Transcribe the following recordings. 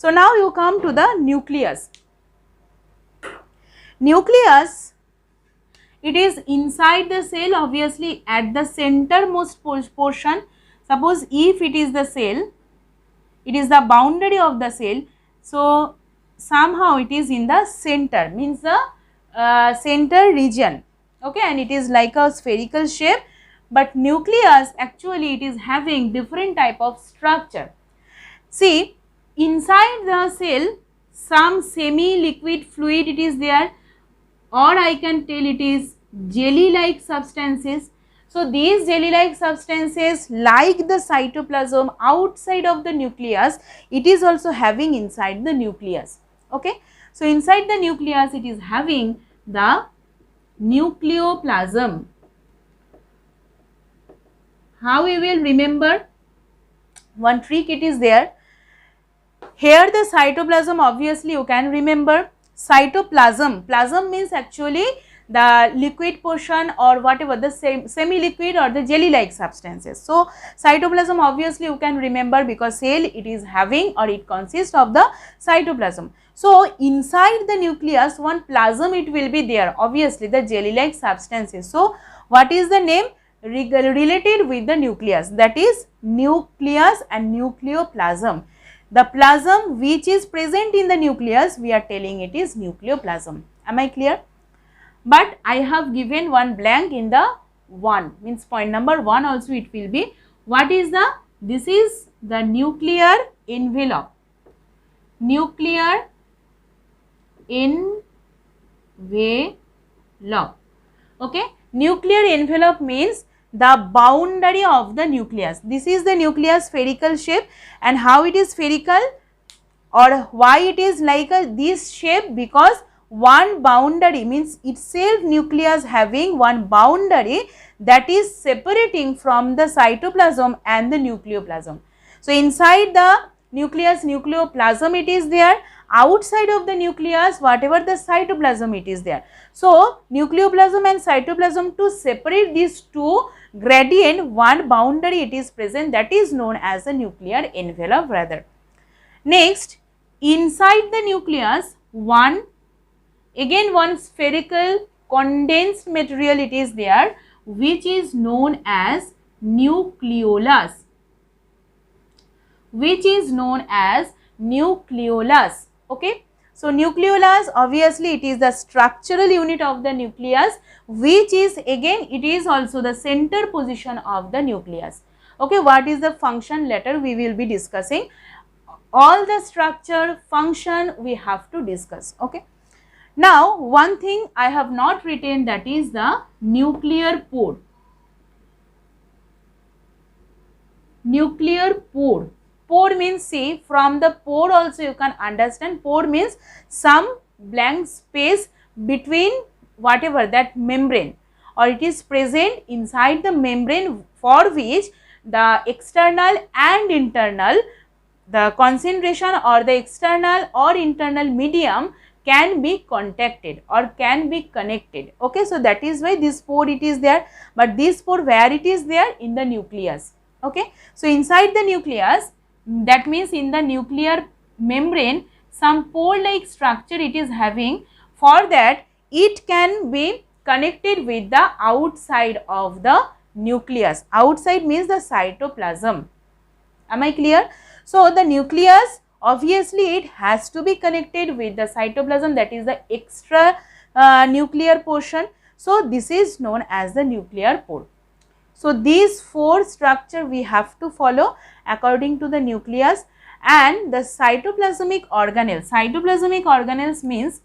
So now you come to the nucleus. Nucleus, it is inside the cell, obviously at the centermost portion. Suppose if it is the cell, it is the boundary of the cell, so somehow it is in the center, means the center region, okay, and it is like a spherical shape. But nucleus, actually it is having different type of structure. See, inside the cell some semi liquid fluid it is there, or I can tell it is jelly like substances. So these jelly like substances, like the cytoplasm outside of the nucleus, it is also having inside the nucleus, okay. So inside the nucleus it is having the nucleoplasm. How we will remember? One trick it is there. Here the cytoplasm, obviously you can remember cytoplasm. Plasm means actually the liquid portion or whatever, the semi-liquid or the jelly-like substances. So cytoplasm, obviously you can remember, because cell it is having or it consists of the cytoplasm. So inside the nucleus one plasm it will be there, obviously the jelly-like substances. So what is the name related with the nucleus? That is nucleus and nucleoplasm. The plasm which is present in the nucleus, we are telling it is nucleoplasm. Am I clear? But I have given one blank in the 1, means point number 1 also it will be. What is the? This is the nuclear envelope. Nuclear envelope. Okay. Nuclear envelope means the boundary of the nucleus. This is the nucleus spherical shape, and how it is spherical or why it is like this shape? Because one boundary, means itself nucleus having one boundary that is separating from the cytoplasm and the nucleoplasm. So inside the nucleus, nucleoplasm it is there, outside of the nucleus whatever the cytoplasm it is there. So nucleoplasm and cytoplasm, to separate these two gradient, one boundary it is present, that is known as the nuclear envelope rather. Next, inside the nucleus one spherical condensed material it is there, which is known as nucleolus, okay. So nucleolus, obviously it is the structural unit of the nucleus, which is again it is also the center position of the nucleus, okay. What is the function? Later we will be discussing. All the structure, function we have to discuss, okay. Now one thing I have not written, that is the nuclear pore. Nuclear pore. Pore means, see, from the pore also you can understand, pore means some blank space between whatever that membrane, or it is present inside the membrane, for which the external and internal, the concentration or the external or internal medium can be contacted or can be connected, okay. So that is why this pore it is there, but this pore where it is there? In the nucleus, okay. So inside the nucleus, that means in the nuclear membrane, some pore like structure it is having, for that it can be connected with the outside of the nucleus. Outside means the cytoplasm. Am I clear? So the nucleus, obviously it has to be connected with the cytoplasm, that is the extra nuclear portion. So this is known as the nuclear pore. So these four structure we have to follow according to the nucleus. And the cytoplasmic organelle. Cytoplasmic organelles means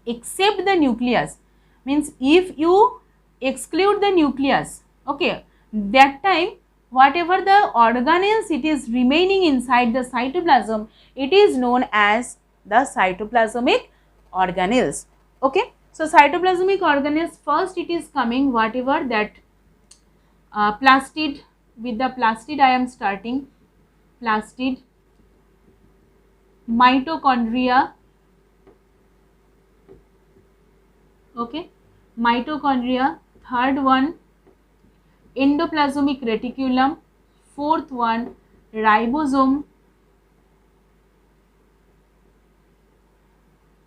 except the nucleus, means if you exclude the nucleus, okay, that time whatever the organelles it is remaining inside the cytoplasm, it is known as the cytoplasmic organelles, okay. So cytoplasmic organelles, first it is coming whatever that plastid. With the plastid I am starting. Plastid, mitochondria, okay, mitochondria. Third one, endoplasmic reticulum. Fourth one, ribosome.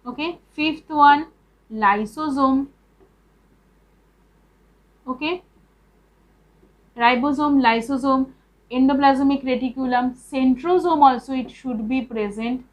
Okay, fifth one, lysosome. Okay, ribosome, lysosome, endoplasmic reticulum, centrosome also it should be present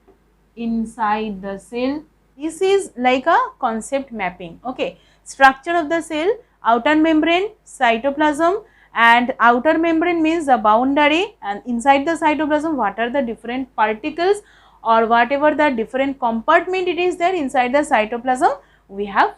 inside the cell. This is like a concept mapping. Okay, structure of the cell, outer membrane, cytoplasm, and outer membrane means the boundary, and inside the cytoplasm what are the different particles or whatever the different compartment it is there inside the cytoplasm, we have